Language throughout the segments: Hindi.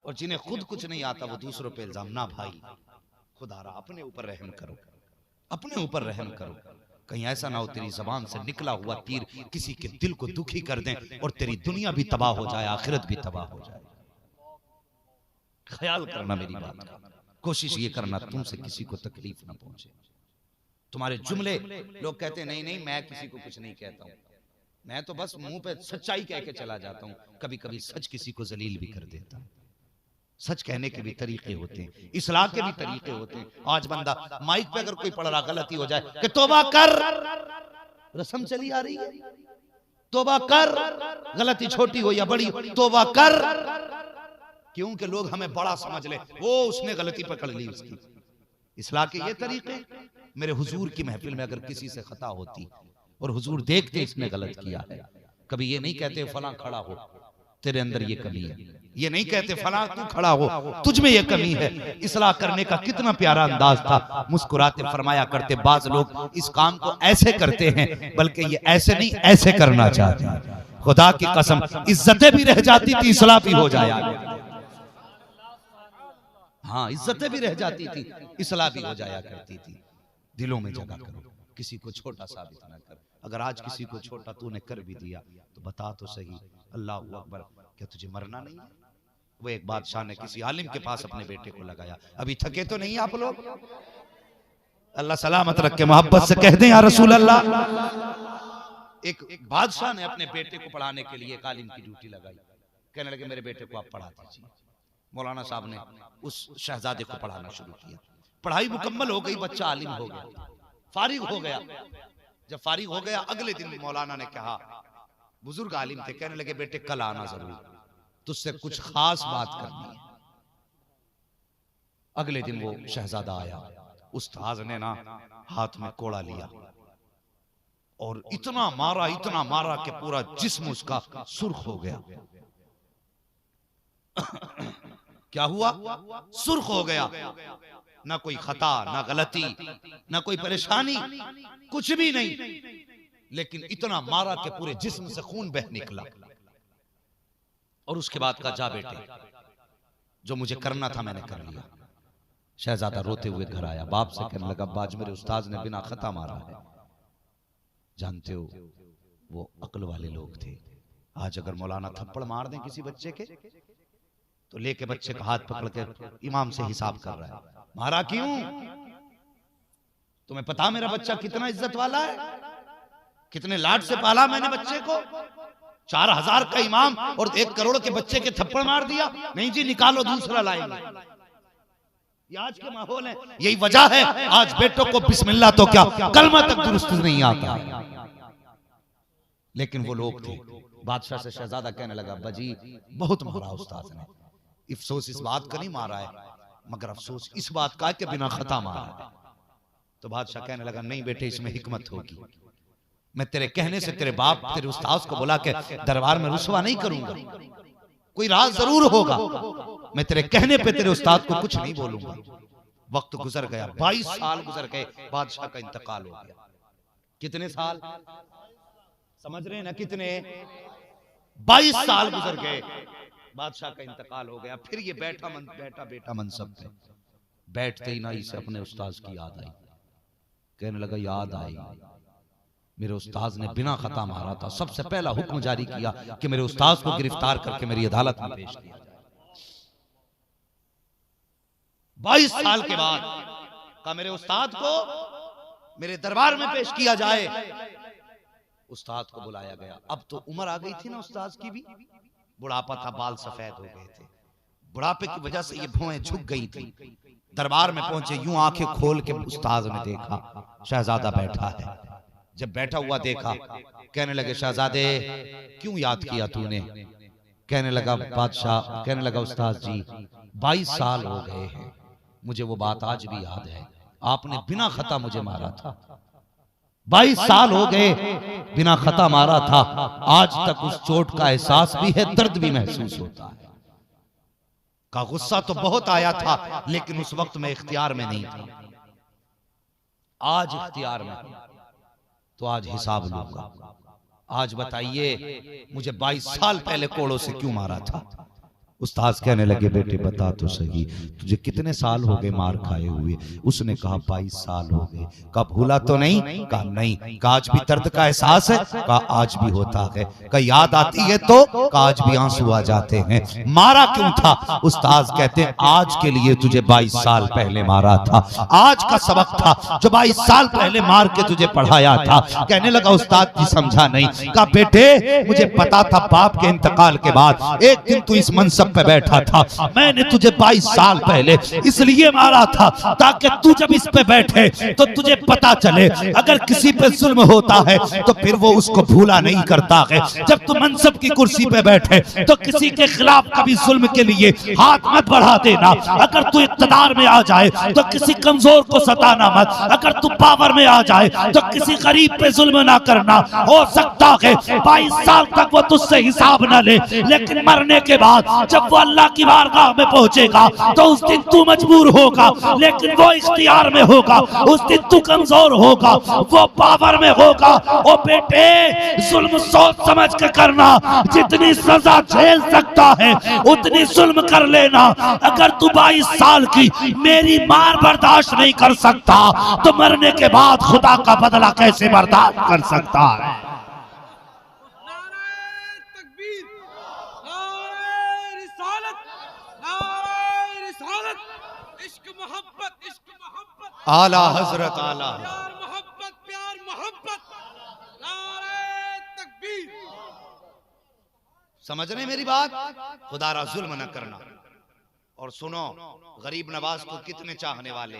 और जिन्हें खुद कुछ नहीं आता वो दूसरों पे इल्जाम। ना भाई, खुदा रहा अपने ऊपर रहम करो, अपने ऊपर रहम करो। कहीं ऐसा ना हो तेरी जबान से निकला हुआ तीर किसी के दिल को दुखी कर दें और तेरी दुनिया भी तबाह हो जाए, आखिरत भी तबाह हो जाए। ख्याल करना मेरी बात का, कोशिश ये करना तुमसे किसी को तकलीफ ना पहुंचे। तुम्हारे जुमले, लोग कहते हैं नहीं नहीं मैं किसी को कुछ नहीं कहता हूं, मैं तो बस मुंह पे सच्चाई कह के चला जाता हूं। कभी कभी सच किसी को जलील भी कर देता है। सच कहने के भी तरीके होते हैं, इस्लाह के भी तरीके होते हैं। आज बंदा माइक पे अगर कोई पढ़ रहा गलती हो जाए कि तौबा कर, रस्म चली आ रही है, तौबा कर, गलती छोटी हो या बड़ी तौबा कर। क्योंकि लोग हमें बड़ा समझ ले, वो उसने गलती पकड़ ली उसकी। इस्लाह के ये तरीके। मेरे हुजूर की महफिल में अगर किसी से खता होती और हुजूर देखते इसने गलत किया है, कभी ये नहीं कहते फलां खड़ा हो तेरे अंदर ये कमी है, ये नहीं कहते फलां तू खड़ा हो तुझ में ये कमी है। इस्लाह करने का कितना प्यारा अंदाज था। मुस्कुराते फरमाया करते बाज लोग इस काम को ऐसे करते हैं, बल्कि ये ऐसे नहीं ऐसे करना चाहते हैं। खुदा की कसम इज्जतें भी रह जाती थी, इस्लाह भी हो जाया। हाँ, इज्जतें भी रह जाती थी, इस्लाह भी हो जाया करती थी। दिलों में जगह करो, किसी को छोटा साबित ना कर। अगर आज किसी को छोटा तूने कर भी दिया तो बता तो सही, अल्लाह अकबर, क्या तुझे मरना नहीं है? वो एक बादशाह ने किसी आलिम के पास अपने बेटे को लगाया। अभी थके तो नहीं आप लोग? अल्लाह सलामत रख के मोहब्बत से कह दें या रसूल अल्लाह। एक बादशाह ने अपने बेटे को पढ़ाने के लिए एक आलिम की ड्यूटी लगाई। कहने लगे मेरे बेटे को आप पढ़ा दीजिए। मौलाना साहब ने उस शहजादे को पढ़ाना शुरू किया। पढ़ाई मुकम्मल हो गई, बच्चा आलिम हो गया, फारिग हो गया। जब फारिग हो गया अगले दिन मौलाना ने कहा, बुजुर्ग आलिम थे, कहने लगे बेटे कल आना जरूर, तुझसे कुछ खास बात करनी है। अगले दिन वो शहजादा आया। उस्ताद ने ना हाथ में कोड़ा लिया और इतना मारा कि पूरा जिस्म उसका सुर्ख हो गया। क्या हुआ? सुर्ख हो गया। ना कोई खता, ना गलती, ना कोई परेशानी, कुछ भी नहीं, लेकिन इतना मारा कि पूरे जिस्म से खून बह निकला। और उसके बाद कहा जा बेटे, जो मुझे करना था मैंने कर लिया। शहजादा रोते हुए घर आया, बाप से कहने लगा बाज मेरे उस्ताद ने बिना खता मारा है। जानते हो वो अक्ल वाले लोग थे। आज अगर मौलाना थप्पड़ मार दें किसी बच्चे के तो लेके बच्चे का हाथ पकड़ के इमाम से हिसाब कर रहा है, मारा क्यों? तुम्हें पता मेरा बच्चा कितना इज्जत वाला है, कितने लाड से पाला मैंने बच्चे को। 4000 का इमाम और 1 करोड़ के बच्चे के थप्पड़ मार दिया। नहीं जी, निकालो दूसरा लाएंगे। ये आज के माहौल है, यही वजह है आज बेटों को बिस्मिल्लाह तो क्या कलमा तक दुरुस्त नहीं आता। लेकिन वो लोग थे। बादशाह से शहजादा कहने लगा बजी बहुत मारा उस्ताद ने, अफसोस इस बात का नहीं मारा है, मगर अफसोस इस बात का कि बिना खता मारा है। तो बादशाह कहने लगा नहीं बेटे, इसमें हिकमत होगी। मैं तेरे कहने से तेरे बाप तेरे उस्ताद को बुला के दरबार में रुसवा नहीं करूंगा, कोई राज जरूर होगा। मैं तेरे कहने पे तेरे उस्ताद को कुछ नहीं बोलूंगा। वक्त गुजर गया, 22 साल गुजर गए, बादशाह का इंतकाल हो गया। कितने साल समझ रहे हैं ना? कितने? 22 साल गुजर गए, बादशाह का इंतकाल हो गया। फिर ये बैठा बेटा मनसब पे बैठते ही ना इसे अपने उस्ताद की याद आई। कहने लगा याद आई, मेरे उस्ताद ने बिना खता मारा था। सबसे पहला हुक्म जारी किया कि मेरे उस्ताद को गिरफ्तार करके मेरी अदालत में पेश किया जाए। 22 साल के बाद कहा मेरे उस्ताद को मेरे दरबार में पेश किया जाए। उस्ताद को बुलाया गया। अब तो उम्र आ गई थी ना उस्ताद की भी, बुढ़ापा था, बाल सफेद हो गए थे। बुढ़ापे की वजह से ये भौएं झुक गई थी। दरबार में पहुंचे, यूं आंखें खोल के उस्ताद ने देखा शहजादा बैठा है। जब बैठा हुआ देखा, कहने लगे शहजादे क्यों याद किया तूने? कहने लगा बादशाह, कहने लगा उस्ताद जी 22 साल हो गए हैं, मुझे वो बात आज भी याद है, आपने बिना खता मुझे मारा था। 22 साल हो गए बिना खता मारा था, आज तक उस चोट का एहसास भी है, दर्द भी महसूस होता है। का गुस्सा तो बहुत आया था, लेकिन उस वक्त मैं इख्तियार में नहीं था। आज इख्तियार में तो आज हिसाब लूंगा। आज बताइए मुझे 22 साल पहले कोड़ों से क्यों मारा था? उस्ताद कहने लगे बेटे बता तो सही तुझे कितने साल हो गए मार खाए हुए। उसने कहा 22 साल हो गए। कहा भूला तो नहीं? कहा नहीं। कहा आज भी दर्द का एहसास है? कहा आज भी होता है। कहा याद आती है तो? कहा आज भी आंसू आ जाते हैं। मारा क्यों था? उस्ताद कहते हैं आज के लिए तुझे 22 साल पहले मारा था। आज का सबक था जो 22 साल पहले मार के तुझे पढ़ाया था। कहने लगा उस्ताद जी समझा नहीं। कहा बेटे मुझे पता था बाप के इंतकाल के बाद एक दिन तू इस मनसब पे बैठा था। मैंने तुझे 22 साल पहले इसलिए मारा था ताकि तू जब इस पे बैठे तो तुझे पता चले अगर किसी पे जुल्म होता है तो फिर वो उसको भूला नहीं करता है। जब तू मनसब की कुर्सी पे बैठे तो किसी के खिलाफ कभी जुल्म के लिए हाथ मत बढ़ा देना। अगर तू इक़्तिदार में आ जाए तो किसी कमजोर को सताना मत। अगर तू पावर में आ जाए तो किसी गरीब पे जुल्म ना करना। हो सकता है 22 साल तक वो तुझसे हिसाब ना ले, लेकिन मरने के बाद जब वो अल्लाह की बारगाह में पहुंचेगा तो उस दिन तू मजबूर होगा लेकिन वो इख्तियार में होगा। उस दिन तू कमजोर होगा, वो पावर में होगा। ओ बेटे जुल्म सोच समझ के करना, जितनी सजा झेल सकता है उतनी जुल्म कर लेना। अगर तू 22 साल की मेरी मार बर्दाश्त नहीं कर सकता तो मरने के बाद खुदा का बदला कैसे बर्दाश्त कर सकता है? आला हजरत आला प्यार मोहब्बत नारे तकबीर। समझ रहे मेरी बात? खुदारा जुल्म न करना। और सुनो गरीब नवाज को कितने चाहने वाले,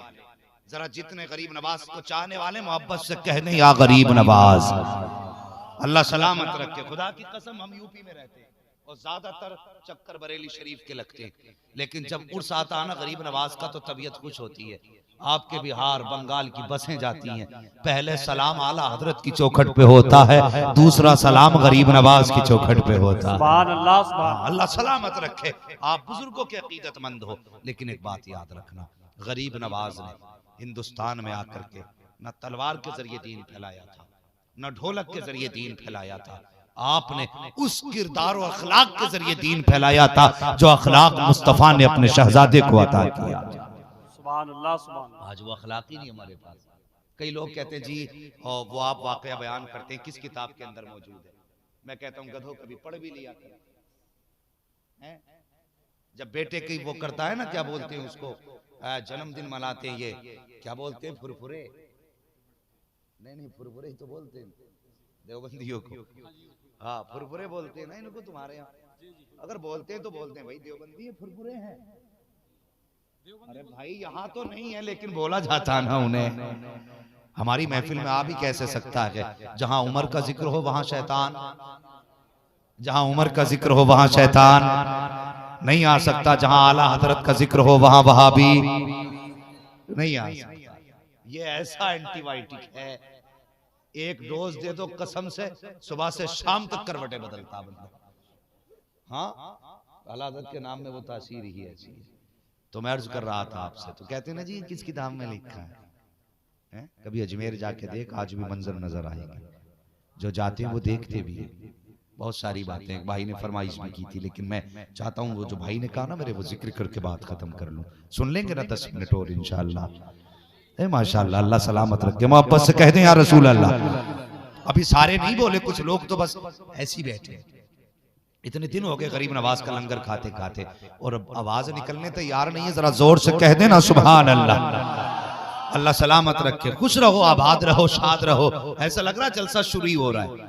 जरा जितने गरीब नवाज को चाहने वाले मोहब्बत से कहने या गरीब नवाज अल्लाह सलामत रखे। खुदा की कसम हम यूपी में रहते हैं और ज्यादातर चक्कर बरेली शरीफ के लगते हैं, लेकिन जब उर्स आता है ना गरीब नवाज का तो तबीयत खुश होती है। आपके बिहार बंगाल की बसें जाती हैं, पहले सलाम आला हजरत की चौखट पे होता है, दूसरा सलाम गरीब नवाज की चौखट पे होता है। अल्लाह सलामत रखे। आप बुजुर्गों के अकीदतमंद हो, लेकिन एक बात याद रखना, गरीब नवाज ने हिंदुस्तान में आकर के न तलवार के जरिए दीन फैलाया था, न ढोलक के जरिए दीन फैलाया था। आपने उस किरदार और अखलाक के जरिए दीन फैलाया था जो अखलाक मुस्तफा ने अपने शहजादे को अता किया। आज वो अखलाक ही नहीं हमारे पास। कई लोग कहते हैं जी और वो आप वाकया बयान करते हैं किस किताब के अंदर मौजूद है। मैं कहता हूँ गधों कभी पढ़ भी लिया कर। जब बेटे की वो करता है ना, क्या बोलते हैं उसको, जन्मदिन मनाते हैं, ये क्या बोलते हैं, फुरफुरे? नहीं फुरफुरे ही तो बोलते हैं देवबंदियों को। हाँ फुरफुरे बोलते हैं ना इनको तुम्हारे यहाँ। अगर बोलते हैं तो बोलते हैं भाई देवबंदी ये फुरफुरे हैं। अरे भाई यहाँ तो नहीं है लेकिन बोला जाता ना उन्हें। हमारी महफिल में आ भी कैसे सकता है? जहां उमर का जिक्र हो वहां शैतान, जहां उमर का जिक्र हो वहां शैतान नहीं आ सकता। जहां आला हजरत का जिक्र हो वहां वहाबी नहीं आ सकता। ये ऐसा एंटीबायोटिक है, एक डोज दे दो कसम से सुबह से शाम तक करवटें बदलता बंदा। हाँ आला हजरत के नाम में वो तासीर ही ऐसी है। तो मैं अर्ज कर रहा था आपसे, तो कहते ना जी किस किताब में लिखा है? कभी अजमेर जाके देख, आज भी मंजर नजर आएगा। जो जाते हैं वो देखते भी हैं। बहुत सारी बातें एक भाई ने फरमाइश भी की थी, लेकिन मैं चाहता हूँ वो जो भाई ने कहा ना मेरे, वो जिक्र करके बात खत्म कर लूं। सुन लेंगे ना 10 मिनट और इंशाअल्लाह। माशाअल्लाह अल्लाह सलामत रखे। मोहब्बत से कहते हैं या रसूल अल्लाह। अभी सारे नहीं बोले, कुछ लोग तो बस ऐसे ही बैठे। इतने दिन हो गए गरीब नवाज का लंगर खाते खाते और अब आवाज निकलने तैयार नहीं है। जरा जोर से कह देना सुभान अल्लाह। अल्लाह सलामत रखे, खुश रहो, आबाद रहो, शाद रहो। ऐसा लग रहा है जलसा शुरू ही हो रहा है।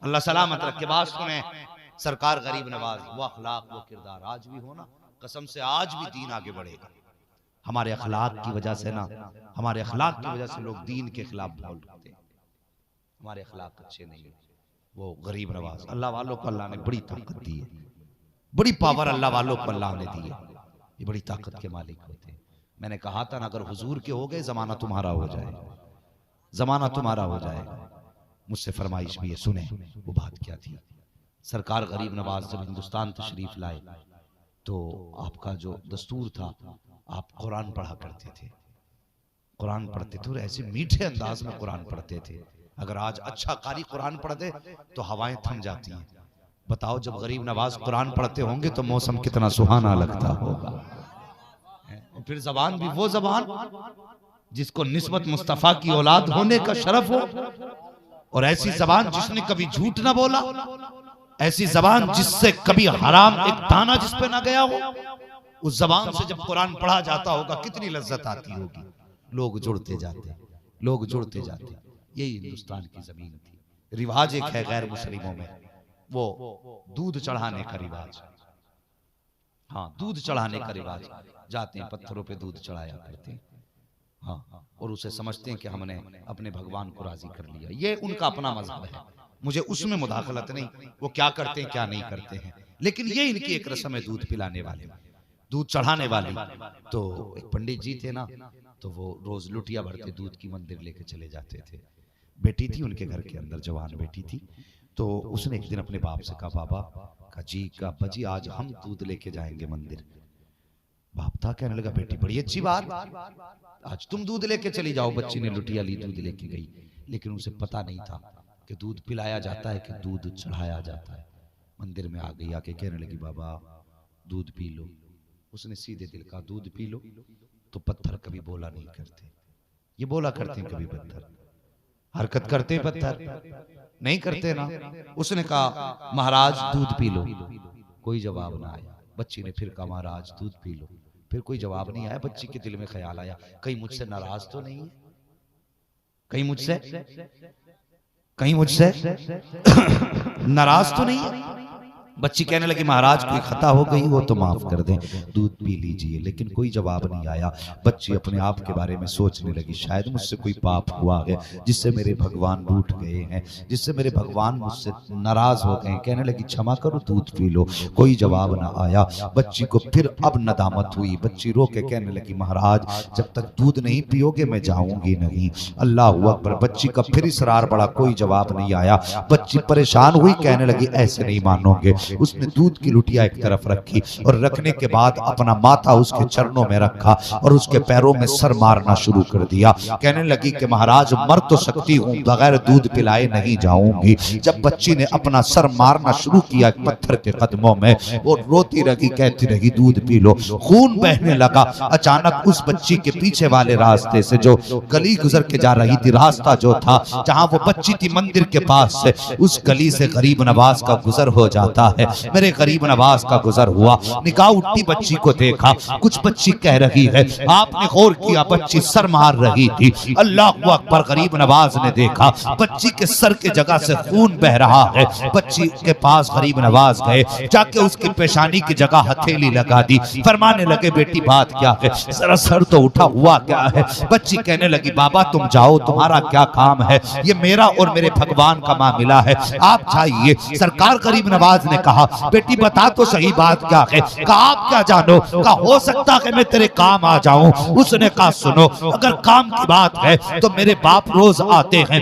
अल्लाह सलामत रखे। बात सुने, सरकार गरीब नवाज, वो अखलाक वो किरदार आज भी हो ना, कसम से आज भी दीन आगे बढ़ेगा। हमारे अखलाक की वजह से ना, हमारे अखलाक की वजह से लोग दीन के खिलाफ बोलते हैं। हमारे अखलाक अच्छे नहीं है। वो गरीब नवाज अल्लाह वालों को अल्लाह ने बड़ी ताकत दी है, बड़ी पावर अल्लाह वालों को अल्लाह ने दी है। ये बड़ी ताकत के मालिक होते हैं। मैंने कहा था ना, अगर हुजूर के हो गए जमाना तुम्हारा हो जाएगा, जमाना तुम्हारा हो जाएगा। मुझसे फरमाइश भी है, सुने वो बात क्या थी। सरकार गरीब नवाज जब हिंदुस्तान तशरीफ लाए तो आपका जो दस्तूर था, आप कुरान पढ़ा करते थे। कुरान पढ़ते थे और ऐसे मीठे अंदाज में कुरान पढ़ते थे। अगर आज अच्छा कारी कुरान पढ़ दे तो हवाएं थम जाती हैं, बताओ जब गरीब नवाज कुरान पढ़ते होंगे तो मौसम कितना सुहाना लगता होगा। और फिर जबान भी वो जबान जिसको निस्बत मुस्तफा की औलाद होने का शरफ हो, और ऐसी जबान जिसने कभी झूठ ना बोला, ऐसी जबान जिससे कभी हराम एक दाना जिस पे ना गया हो, उस जबान से जब कुरान पढ़ा जाता होगा कितनी लज्जत आती होगी। लोग जुड़ते जाते, लोग जुड़ते जाते। यही हिंदुस्तान की जमीन थी। रिवाज एक है गैर मुस्लिमों में, वो दूध चढ़ाने का रिवाज। हाँ, दूध चढ़ाने का रिवाज। जाते हैं पत्थरों पे दूध चढ़ाया करते हैं, हाँ, और उसे समझते हैं कि हमने अपने भगवान को राजी कर लिया। ये उनका अपना मजहब है, मुझे उसमें मुदाखलत नहीं, वो क्या करते हैं क्या नहीं करते हैं। लेकिन ये इनकी एक रस्म है, दूध पिलाने वाले, दूध चढ़ाने वाली। तो एक पंडित जी थे ना, तो वो रोज लुटिया भरते दूध की मंदिर लेके चले जाते थे। बेटी थी उनके घर के अंदर, जवान बेटी थी। तो उसने एक दिन अपने बाप से कहा, बाबा का जी का बजी आज हम दूध लेके जाएंगे मंदिर। बाप था, कहने लगा बेटी बड़ी अच्छी बात, आज तुम दूध लेके चली जाओ। बच्ची ने लुटिया ली, दूध लेके गई, लेकिन उसे पता नहीं था कि दूध पिलाया जाता है कि दूध चढ़ाया जाता है। मंदिर में आ गई, आके कहने लगी बाबा दूध पी लो। उसने सीधे दिल का दूध पी लो। तो पत्थर कभी बोला नहीं करते, ये बोला करते हैं कभी पत्थर, हरकत करते हैं पत्थर नहीं करते ना। उसने कहा महाराज दूध पी लो, कोई जवाब ना आया। बच्ची ने फिर कहा महाराज दूध पी लो, फिर कोई जवाब नहीं आया। बच्ची के दिल में ख्याल आया कहीं मुझसे नाराज तो नहीं है, कहीं मुझसे नाराज तो नहीं है। बच्ची कहने लगी महाराज कोई खता हो गई वो तो माफ कर दें, दूध पी लीजिए। लेकिन कोई जवाब नहीं आया। बच्ची अपने आप के बारे में सोचने लगी, शायद मुझसे कोई पाप हुआ है जिससे मेरे भगवान रूठ गए हैं, जिससे मेरे भगवान मुझसे नाराज हो गए। कहने लगी क्षमा करो दूध पी लो, कोई जवाब ना आया। बच्ची को फिर अब नदामत हुई। बच्ची रो के कहने लगी महाराज जब तक दूध नहीं पियोगे मैं जाऊंगी नहीं। अल्लाह अकबर। बच्ची का फिर इसरार बढ़ा, कोई जवाब नहीं आया। बच्ची परेशान हुई, कहने लगी ऐसे नहीं मानोगे। उसने दूध की लुटिया एक तरफ रखी और रखने के बाद अपना माथा उसके चरणों में रखा और उसके पैरों में सर मारना शुरू कर दिया। कहने लगी कि महाराज मर तो सकती हूँ, बगैर दूध पिलाए नहीं जाऊंगी। जब बच्ची ने अपना सर मारना शुरू किया पत्थर के कदमों में, वो रोती रही, कहती रही दूध पी लो। खून बहने लगा। अचानक उस बच्ची के पीछे वाले रास्ते से जो गली गुजर के जा रही थी, रास्ता जो था जहाँ वो बच्ची थी मंदिर के पास से, उस गली से गरीब नवाज का गुजर हो जाता है। मेरे गरीब नवाज का गुजर हुआ। निगाह उठती, बच्ची को देखा। कुछ बच्ची कह रही है, आपने गौर किया बच्ची सर मार रही थी। अल्लाह अकबर। गरीब नवाज ने देखा बच्ची के सर के जगह से खून बह रहा है। बच्ची के पास गरीब नवाज गए, जाके उसकी पेशानी की जगह हथेली लगा दी। फरमाने लगे बेटी बात क्या है, जरा सर तो उठा, हुआ क्या है। बच्ची कहने लगी बाबा तुम जाओ, तुम्हारा क्या काम है, ये मेरा और मेरे भगवान का मामला है, आप जाइए। सरकार गरीब नवाज ने कहा बेटी बता तो सही बात क्या है। कहा आप क्या जानो, कहा हो सकता है मैं तेरे काम आ जाऊं। उसने कहा सुनो अगर काम की बात है तो मेरे बाप रोज आते हैं,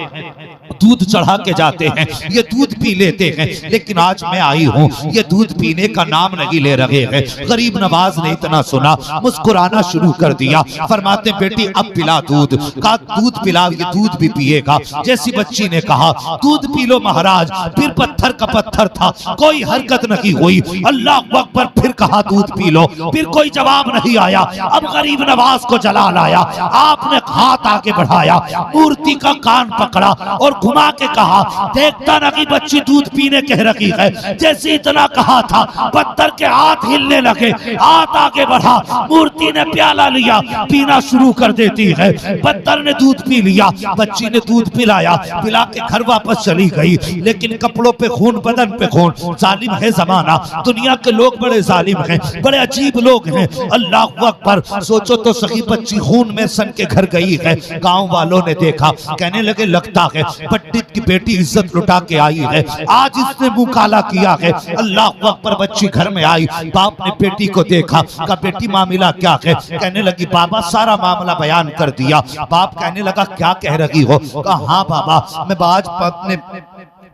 दूध चढ़ा के जाते हैं, ये दूध पी लेते हैं, लेकिन आज मैं आई हूँ ये दूध पीने का नाम नहीं ले रहे हैं। गरीब नवाज ने इतना सुना, मुस्कुराना शुरू कर दिया। फरमाते बेटी अब पिला दूध। कहा दूध पिला, ये दूध भी पिएगा। जैसी बच्ची ने कहा दूध पी लो महाराज, फिर पत्थर का पत्थर था, कोई हरकत नहीं हुई। अल्लाह अकबर। फिर कहा दूध पी लो, फिर कोई जवाब नहीं आया। अब गरीब नवाज को जलाल आया। आपने हाथ आगे बढ़ाया, मूर्ति का कान पकड़ा और घुमा के कहा देखता ना कि बच्ची दूध पीने कह रही है। जैसे इतना कहा था पत्थर के हाथ हिलने लगे, हाथ आगे बढ़ा, मूर्ति ने प्याला लिया, पीना शुरू कर देती है। पत्थर ने दूध पी लिया, बच्ची ने दूध पिलाया, पिला के घर वापस चली गई। लेकिन कपड़ों पे खून, बदन पे खून। जालिम है जमाना, दुनिया के लोग बड़े जालिम हैं, बड़े अजीब लोग हैं। अल्लाह अकबर। सोचो तो सही, बच्ची खून में सन के घर गई है। गांव वालों ने देखा, कहने लगे लगता है पंडित की बेटी इज्जत लुटा के आई है, आज इसने मुंह काला किया है। अल्लाह अकबर। बच्ची घर में आई, बाप ने बेटी को देखा, कहा बेटी मामला क्या है। कहने लगी बाबा सारा मामला बयान कर दिया। बाप कहने लगा क्या कह रही हो। कहा हाँ बाबा मैं आज अपने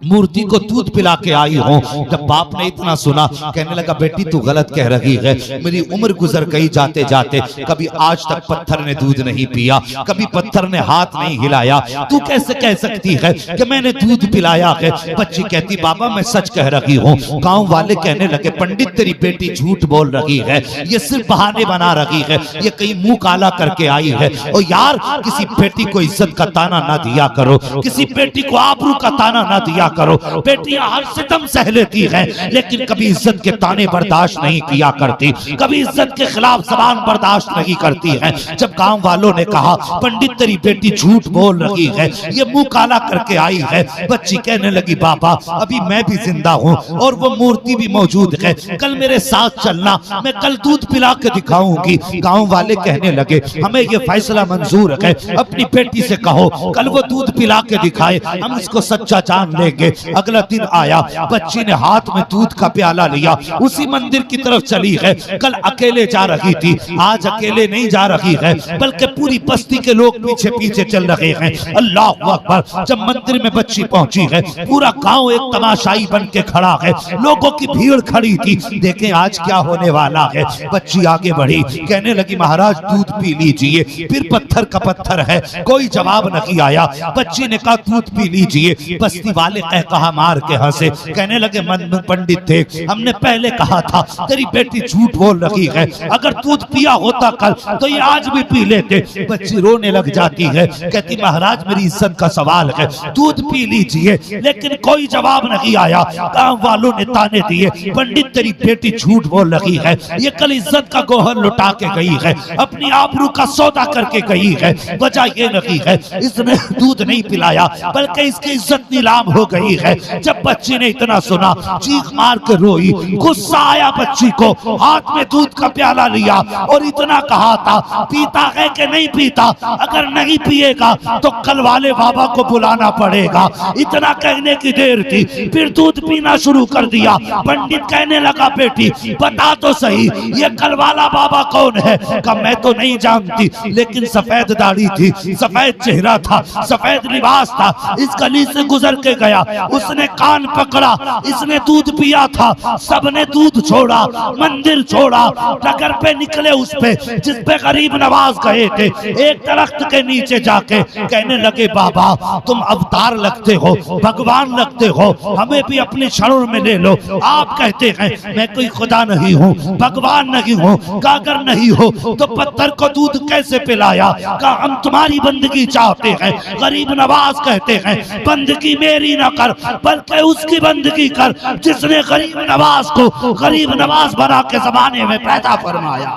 मूर्ति को दूध पिला के आई हो। जब बाप ने इतना सुना, कहने लगा बेटी तू गलत कह रही है, मेरी उम्र गुजर गई जाते जाते, कभी आज तक पत्थर ने दूध नहीं पिया, कभी पत्थर ने हाथ नहीं हिलाया, तू कैसे कह सकती है कि मैंने दूध पिलाया है। बच्ची कहती बाबा मैं सच कह रही हूँ। गांव वाले कहने लगे पंडित तेरी बेटी झूठ बोल रही है, ये सिर्फ बहाने बना रही है, ये कहीं मुंह काला करके आई है। और यार किसी बेटी को इज्जत का ताना ना दिया करो, किसी बेटी को आबरू का ताना ना दिया करो। बेटियां हर सितम सह लेती हैं, लेकिन कभी इज्जत के ताने बर्दाश्त नहीं किया करती, कभी इज्जत के खिलाफ जबान बर्दाश्त नहीं करती हैं। जब गांव वालों ने कहा पंडित तेरी बेटी झूठ बोल रही है, ये मुंह काला करके आई है, बच्ची कहने लगी बाबा अभी मैं भी जिंदा हूँ और वो मूर्ति भी मौजूद है, कल मेरे साथ चलना, मैं कल दूध पिला के दिखाऊंगी। गांव वाले कहने लगे हमें ये फैसला मंजूर है, अपनी बेटी से कहो कल वो दूध पिला के दिखाए, हम इसको सच्चा जान लेंगे। अगला दिन आया, बच्ची ने हाथ में दूध का प्याला लिया, उसी मंदिर की तरफ चली है। कल अकेले जा रही थी, आज अकेले नहीं जा रही है, बल्कि पूरी बस्ती के लोग पीछे पीछे चल रहे हैं। अल्लाह अकबर। जब मंदिर में बच्ची पहुंची है, पूरा गांव एक तमाशाई बन के खड़ा है, लोगों की भीड़ खड़ी थी, देखें आज क्या होने वाला है। बच्ची आगे बढ़ी, कहने लगी महाराज दूध पी लीजिए। फिर पत्थर का पत्थर है, कोई जवाब नहीं आया। बच्ची ने कहा दूध पी लीजिए। बस्ती वाले कहा मार के हंसे, कहने लगे पंडित थे, हमने पहले कहा था तेरी बेटी झूठ बोल रही है, अगर दूध पिया होता कल तो ये आज भी पी लेते। बच्ची रोने लग जाती है, कहती महाराज मेरी इज्जत का सवाल है, दूध पी लीजिए। लेकिन कोई जवाब नहीं आया। गांव वालों ने ताने दिए पंडित तेरी बेटी झूठ बोल रही है, ये कल इज्जत का गोहर लुटा के गई है, अपनी आबरू का सौदा करके गई है। वजह ये नहीं है इसने दूध नहीं पिलाया, बल्कि इसकी इज्जत नीलाम हो गई है। जब बच्ची ने इतना सुना चीख मार कर रोई, गुस्सा आया बच्ची को, हाथ में दूध का प्याला लिया और इतना कहा था पीता है कि नहीं पीता, अगर नहीं पिएगा तो कल वाले बाबा को बुलाना पड़ेगा। इतना कहने की देर थी, फिर दूध पीना शुरू कर दिया। पंडित कहने लगा बेटी बता तो सही ये कल वाला बाबा कौन है? कहा मैं तो नहीं जानती, लेकिन सफेद दाढ़ी थी, सफेद चेहरा था, सफेद लिबास था, इस गली से गुजर के गया, उसने कान पकड़ा, इसने दूध पिया था, सबने दूध छोड़ा, मंदिर छोड़ा, डगर पे निकले उस पे जिस पे गरीब नवाज गए थे। एक दरख्त के नीचे जाके कहने लगे बाबा तुम अवतार लगते हो, भगवान लगते हो, हमें भी अपने शरण में ले लो। आप कहते हैं मैं कोई खुदा नहीं हूँ, भगवान नहीं हूँ, अगर नहीं हो तो पत्थर को दूध कैसे पिलाया? कहा हम तुम्हारी बंदगी चाहते हैं। गरीब नवाज कहते हैं बंदगी मेरी ना कर, बल्कि उसकी बंदगी कर जिसने गरीब नवाज को गरीब नवाज बना के जमाने में पैदा फरमाया।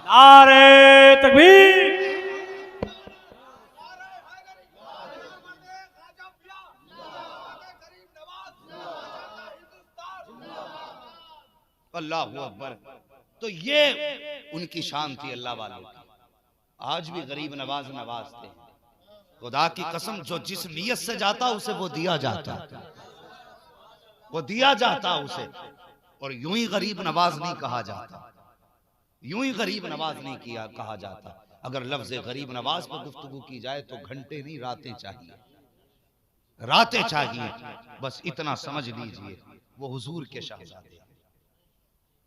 नारे तकबीर। अल्लाह अकबर। तो ये उनकी शान थी अल्लाह वालों की। आज भी गरीब नवाज नवाजते हैं। खुदा की कसम जो जिस नियत से जाता उसे वो दिया जाता, वो दिया जाता उसे। और यूं ही गरीब नवाज नहीं कहा जाता, यूं ही गरीब नवाज नहीं किया कहा जाता। अगर लफ्ज गरीब नवाज पर गुफ्तगू की जाए तो घंटे नहीं रातें चाहिए, रातें चाहिए। बस इतना समझ लीजिए वो हुजूर के शहजादे,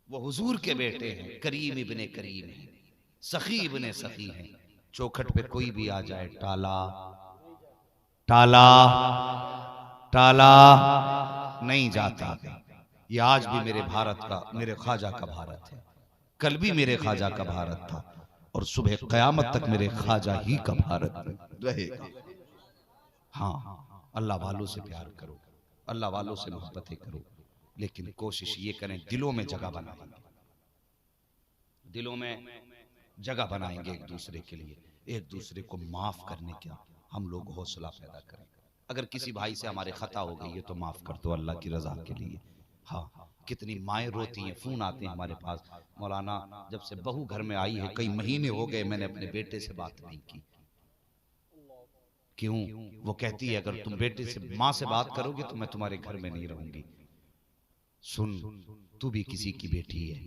वो हुजूर के बेटे हैं, करीम इब्ने करीम हैं, सखी इब्ने सखी हैं। चौखट पे कोई भी आ जाए टाला टाला टाला नहीं जाता। ये आज भी मेरे भारत का, मेरे ख्वाजा का भारत है, कल भी मेरे ख्वाजा का भारत था और सुबह क़यामत तक मेरे ख्वाजा ही का भारत रहेगा। हाँ, अल्लाह वालों से प्यार करो, अल्लाह वालों से मोहब्बतें करो, लेकिन कोशिश ये करें दिलों में जगह बनाएंगे, दिलों में जगह बनाएंगे एक दूसरे के लिए, एक दूसरे को माफ करने का हम लोग हौसला पैदा करें। अगर किसी भाई से हमारे खता हो गई है तो माफ कर दो अल्लाह की रजा के लिए। हाँ, कितनी माएँ रोती हैं, फोन आते हैं हमारे पास, मौलाना जब से बहू घर में आई है कई महीने हो गए मैंने अपने बेटे से बात नहीं की। क्यों? वो कहती है अगर तुम बेटे से माँ से बात करोगे तो मैं तुम्हारे घर में नहीं रहूंगी। सुन, तू भी किसी की बेटी है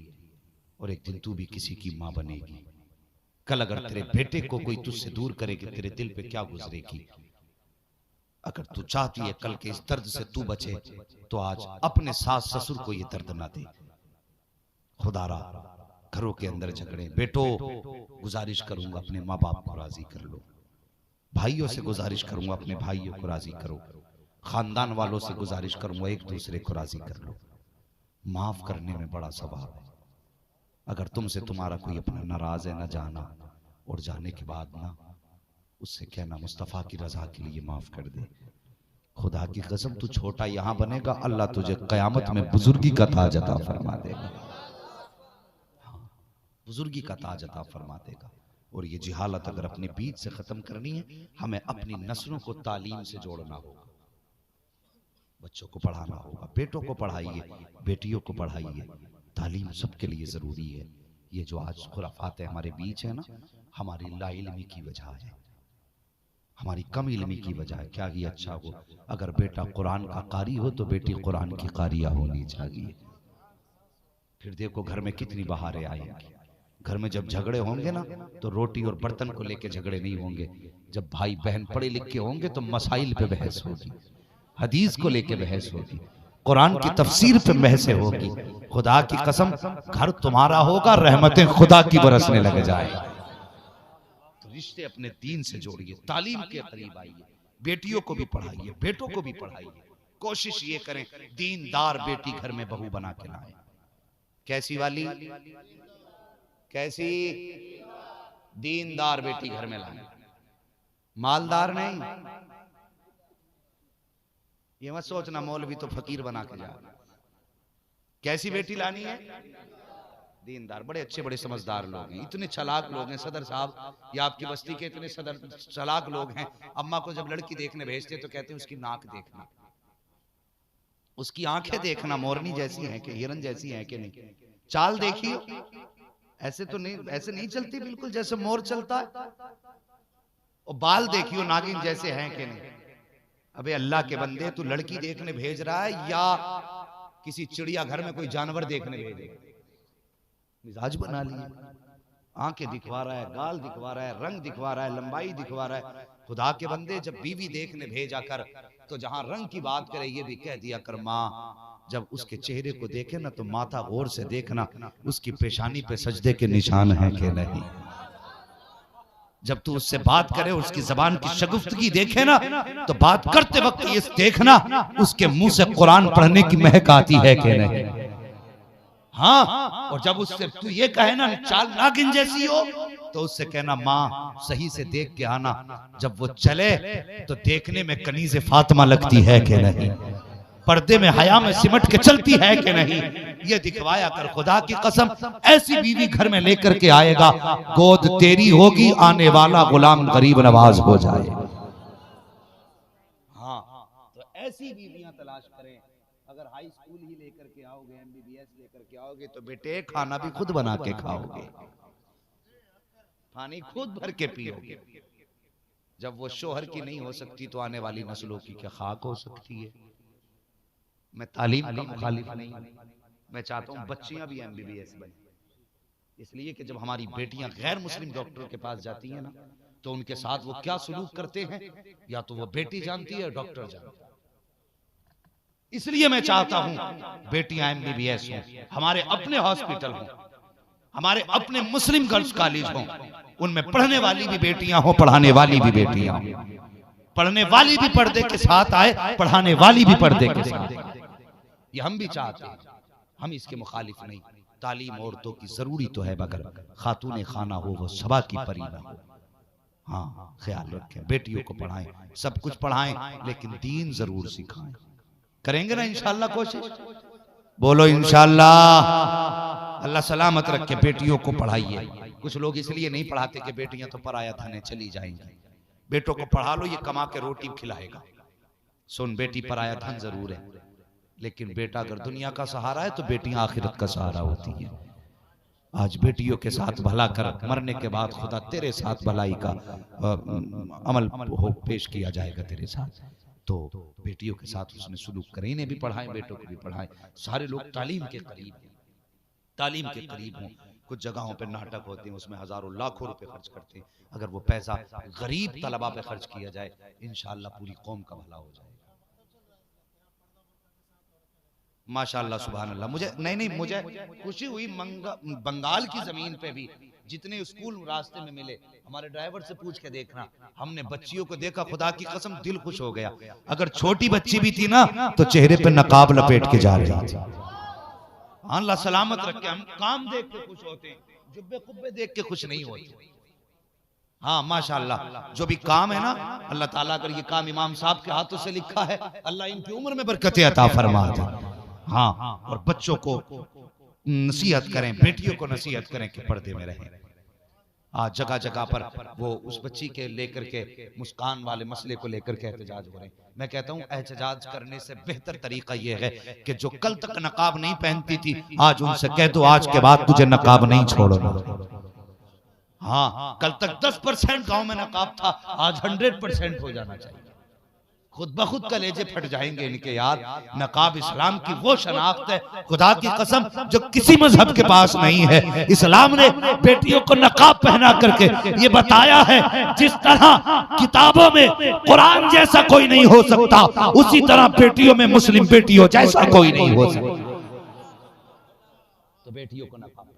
और एक दिन तू भी किसी की माँ बनेगी। कल अगर तेरे बेटे को कोई तुझसे दूर करेगी तेरे दिल पे क्या गुजरेगी? अगर तू चाहती है कल के इस दर्द से तू बचे तो आज अपने सास ससुर को ये दर्द ना दे। खुदारा घरों के अंदर झगड़े, बेटो गुजारिश करूंगा अपने माँ बाप को राजी कर लो, भाइयों से गुजारिश करूंगा अपने भाइयों को राजी करो, खानदान वालों से गुजारिश करूंगा एक दूसरे को राजी कर लो। माफ करने में बड़ा सवाब है। अगर तुमसे तुम्हारा कोई अपना नाराज है ना जाना, और जाने के बाद ना उससे कहना मुस्तफा की रजा के लिए माफ कर दे। खुदा की कसम तू छोटा यहां बनेगा, अल्लाह तुझे कयामत में बुजुर्गी का ताज अता फरमा देगा, बुजुर्गी का ताज अता फरमा देगा। और ये जिहालत अगर अपने बीच से खत्म करनी है, हमें अपनी नस्लों को तालीम से जोड़ना होगा। बच्चों को पढ़ाना होगा, बेटों को पढ़ाइए, बेटियों को पढ़ाइए। तालीम सबके लिए जरूरी है। ये जो आज खुराफात हमारे बीच है ना, हमारी लाइल्मी की वजह है, हमारी कम इल्मी की वजह है। क्या ही अच्छा हो अगर बेटा कुरान का कारी हो तो बेटी कुरान की कारिया होनी चाहिए। फिर देखो घर में कितनी बहारें आएंगी। घर में जब झगड़े होंगे ना तो रोटी और बर्तन को लेके झगड़े नहीं होंगे। जब भाई बहन पढ़े लिखे होंगे तो मसाइल पे बहस होगी, हदीस को लेके बहस होगी, कुरान की तफसीर पे बहसें होगी। खुदा की कसम घर तुम्हारा होगा, रहमतें खुदा की बरसने लग जाए। तो रिश्ते अपने दीन से जोड़िए, तालीम के करीब आइए, बेटियों को भी पढ़ाइए, बेटों को भी पढ़ाइए। कोशिश ये करें दीनदार बेटी घर में बहू बना के लाएं। कैसी वाली? कैसी? दीनदार बेटी घर में लाएं, मालदार नहीं। ये मत सोचना मौलवी तो फकीर बना के जा। कैसी बेटी लानी है? दीनदार। बड़े अच्छे बड़े समझदार लोग हैं, इतने चालाक लोग हैं सदर साहब, ये आपकी बस्ती के इतने सदर चालाक लोग हैं। अम्मा को जब लड़की देखने भेजते तो कहते हैं उसकी नाक देखना, उसकी आंखें देखना, मोरनी जैसी हैं कि हिरन जैसी हैं कि नहीं, चाल देखियो, ऐसे तो नहीं, ऐसे नहीं चलती बिल्कुल जैसे मोर चलता है, और बाल देखियो नागिन जैसे हैं कि नहीं। अबे अल्लाह के बंदे, तू लड़की देखने भेज रहा है या किसी चिड़िया घर में कोई जानवर देखने भेजेगा? मिजाज बना लिए, आंखें दिखवा रहा है, गाल दिखवा रहा है, रंग दिखवा रहा है, लंबाई दिखवा रहा है। खुदा के बंदे जब बीवी देखने भेजा कर तो जहां रंग की बात करे ये भी कह दिया कर माँ, जब उसके चेहरे को देखे ना तो माथा गौर से देखना उसकी पेशानी पे सजदे के निशान है कि नहीं। जब तू उससे बात करे उसकी जबान की शगुफ्तगी देखे ना तो बात करते वक्त ये देखना उसके मुंह से कुरान पढ़ने की महक आती है कि नहीं। हाँ, और जब उससे तू ये कहे ना चाल नागिन जैसी हो तो उससे कहना माँ सही से देख के आना, जब वो चले तो देखने में कनीज़े फातिमा लगती है कि नहीं, पर्दे में हया में सिमट के चलती है कि नहीं, ये दिखवाया कर। खुदा की कसम ऐसी बीवी घर में लेकर के आएगा, गोद तेरी होगी, आने वाला गुलाम गरीब नवाज हो जाए। हाँ, तो ऐसी बीवियां तलाश करें। अगर हाई स्कूल ही लेकर के आओगे, MBBS लेकर के आओगे तो बेटे खाना भी खुद बना के खाओगे, पानी खुद भर के पियोगे। जब वो शोहर की नहीं हो सकती तो आने वाली नस्लों की क्या खाक हो सकती है। मैं तालीम का मुखालिफ नहीं, मैं चाहता हूं बच्चियां भी MBBS बने, इसलिए कि जब हमारी बेटियां गैर मुस्लिम डॉक्टरों के पास जाती हैं ना तो उनके साथ वो क्या सलूक करते हैं या तो वो बेटी जानती है डॉक्टर जानता है। इसलिए मैं चाहता हूं बेटियां MBBS हों, हमारे अपने हॉस्पिटल हों, हमारे अपने मुस्लिम गर्ल्स कॉलेज हों, उनमें पढ़ने वाली भी बेटियां हों, पढ़ाने वाली भी बेटियां हों, पढ़ने वाली भी पर्दे के साथ आए, पढ़ाने वाली भी पर्दे के साथ। ये हम भी चाहते हैं, हम इसके मुखालिफ नहीं। तालीम औरतों की जरूरी तो है, मगर खातून खाना हो वो सबा की परी ना हो। हाँ, ख्याल रखें, बेटियों को पढ़ाएं, सब कुछ पढ़ाएं, लेकिन दीन जरूर सिखाएं। करेंगे ना इंशाअल्लाह कोशिश? बोलो इंशाअल्लाह। अल्लाह सलामत रखे। बेटियों को पढ़ाइए। कुछ लोग इसलिए नहीं पढ़ाते कि बेटियां तो पराया धन चली जाएंगी। बेटों को पढ़ा लो, ये कमा के रोटी खिलाएगा। सुन, बेटी पराया धन जरूर है, लेकिन बेटा अगर दुनिया का सहारा है तो बेटियां आखिरत का सहारा होती है। आज बेटियों के साथ भला कर, मरने के बाद खुदा तेरे साथ भलाई का अमल हो पेश किया जाएगा तेरे साथ। तो बेटियों के साथ उसने सुलूक करें, इन्हें भी पढ़ाएं, बेटों को भी पढ़ाएं। सारे लोग तालीम के करीब हों, तालीम के करीब हों। कुछ जगहों पे नाटक होते हैं, उसमें हजारों लाखों रुपए खर्च करते हैं। अगर वो पैसा गरीब तलबा पे खर्च किया जाए, इंशाअल्लाह पूरी कौम का भला हो जाएगा। माशाअल्लाह सुभान अल्लाह। मुझे खुशी हुई बंगाल की जमीन पे भी जितने स्कूल रास्ते में मिले, हमारे ड्राइवर से पूछ के देखना, हमने बच्चियों को देखा, खुदा की कसम दिल खुश हो गया। अगर छोटी बच्ची भी थी ना तो चेहरे पे नकाब लपेट के जा रही थी। अल्लाह सलामत रखे। हम काम देख के खुश होते हैं, जुब्बे कुब्बे देख के खुश नहीं होते। हाँ माशाअल्लाह, जो भी काम है ना अल्लाह ताला, अगर ये काम इमाम साहब के हाथों से लिखा है, अल्लाह इनकी उम्र में बरकत अता फरमा दे। हाँ, और बच्चों को नसीहत करें, बेटियों को नसीहत करें कि पर्दे में रहें। आज जगह जगह पर वो उस बच्ची के लेकर के मुस्कान वाले मसले को लेकर के एहतजाज हो रहे हैं। मैं कहता हूँ एहतजाज करने से बेहतर तरीका ये है कि जो कल तक नकाब नहीं पहनती थी, आज उनसे कह दो आज के बाद तुझे नकाब नहीं छोड़ना। हाँ, कल तक 10% गांव में नकाब था, आज 100% हो जाना चाहिए। खुद ब खुद कलेजे फट जाएंगे इनके यार। नकाब इस्लाम की वो शनाख्त है, खुदा की कसम, जो किसी मजहब के पास नहीं है। इस्लाम ने बेटियों को नकाब पहना करके ये बताया है, जिस तरह किताबों में कुरान जैसा कोई नहीं हो सकता, उसी तरह बेटियों में मुस्लिम बेटियों जैसा कोई नहीं हो सकता। तो बेटियों को नकाब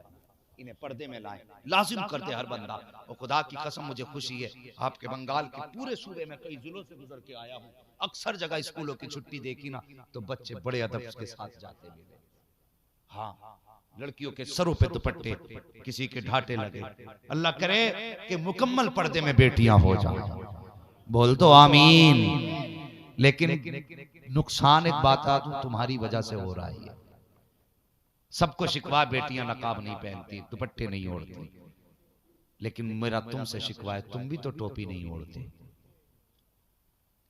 इन्हें पर्दे में लाएं, लाजिम करते हर बंदा। और खुदा की कसम मुझे खुशी है, आपके बंगाल के पूरे सूबे में कई जिलों से गुजर के आया हूँ, अक्सर जगह स्कूलों की छुट्टी देखी ना तो बच्चे बड़े अदब के साथ जाते मिले। हाँ, लड़कियों के सरों पे दुपट्टे, किसी के ढाटे लगे। अल्लाह करे कि मुकम्मल पर्दे में बेटियां हो जाएं। बोल तो आमीन। लेकिन नुकसान एक बात आ दूं, तुम्हारी वजह से हो रहा है। सबको शिकवा बेटियां नकाब नहीं पहनती, दुपट्टे नहीं ओढ़ती, लेकिन मेरा तुमसे शिकवा है, तुम भी तो टोपी नहीं ओढ़ते।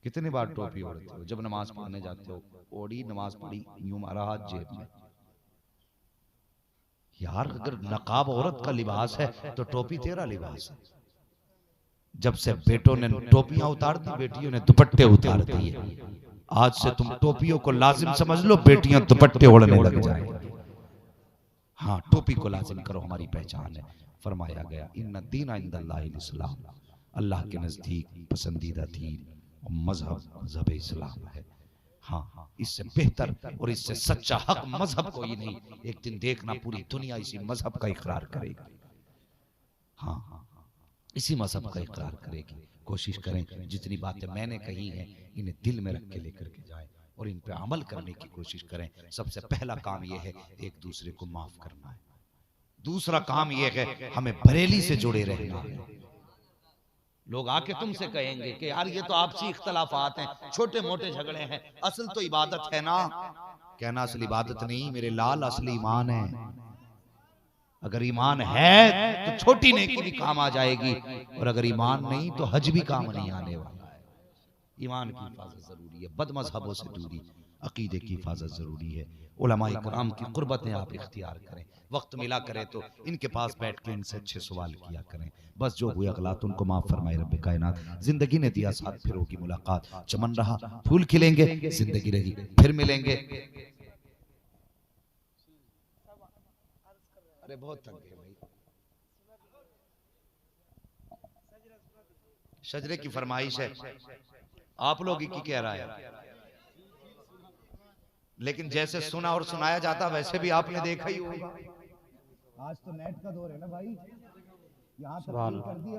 कितनी बार टोपी ओढ़ते हो? जब नमाज पढ़ने जाते हो, ओढ़ी, नमाज पढ़ी, यूं मारा हाथ जेब में। यार अगर नकाब औरत का लिबास है तो टोपी तेरा लिबास है। जब से बेटों ने टोपियां उतार दी, बेटियों ने दुपट्टे उतार दिए। आज से तुम टोपियों को लाजिम समझ लो, बेटियां दुपट्टे ओढ़ने लग जाए। हाँ, टोपी को लाजिम करो, हमारी पहचान है। फरमाया गया इन्ना दीना इंदल्लाहिल इस्लाम, अल्लाह के नजदीक पसंदीदा दीन और मजहब इस्लाम है। हाँ, इससे बेहतर और इससे सच्चा हक मजहब कोई नहीं। एक दिन देखना पूरी दुनिया इसी मजहब का इकरार करेगी। हाँ, इसी मजहब का इकरार करेगी। कोशिश करें जितनी बातें मैंने कही हैं इन्हें दिल में रख के लेकर के जाएं और इन पे अमल करने की कोशिश करें। सबसे पहला काम यह है एक दूसरे को माफ करना है। दूसरा काम यह है हमें बरेली से जुड़े रहना है। लोग आके तुमसे कहेंगे कि यार ये तो आपसी इख्तलाफात हैं, छोटे मोटे झगड़े हैं, असल तो इबादत है ना। कहना असल इबादत नहीं मेरे लाल, असली ईमान है। अगर ईमान है तो छोटी नेकी भी काम आ जाएगी, और अगर ईमान नहीं तो हज भी काम नहीं आने वाला है। ईमान की हिफाजत जरूरी है, बदमज़हबों से दूरी, अकीदे की हिफाजत जरूरी है। उलमाए कराम की कुर्बतें आप इख्तियार करें, वक्त मिला करे तो इनके पास बैठ के इनसे अच्छे सवाल किया करें। बस जो हुए अगलात उनको माफ फरमाए रब्बे कायनात। जिंदगी ने दिया साथ, फिर होगी मुलाकात। चमन रहा फूल खिलेंगे, जिंदगी रही फिर मिलेंगे। अरे बहुत थक गए भाई। शजरे की फरमाइश है, आप लोग की क्या राय है? लेकिन जैसे सुना और सुनाया जाता वैसे भी आपने देखा ही होगा। आज तो नेट का दौर है ना भाई, यहाँ तक कर दिया।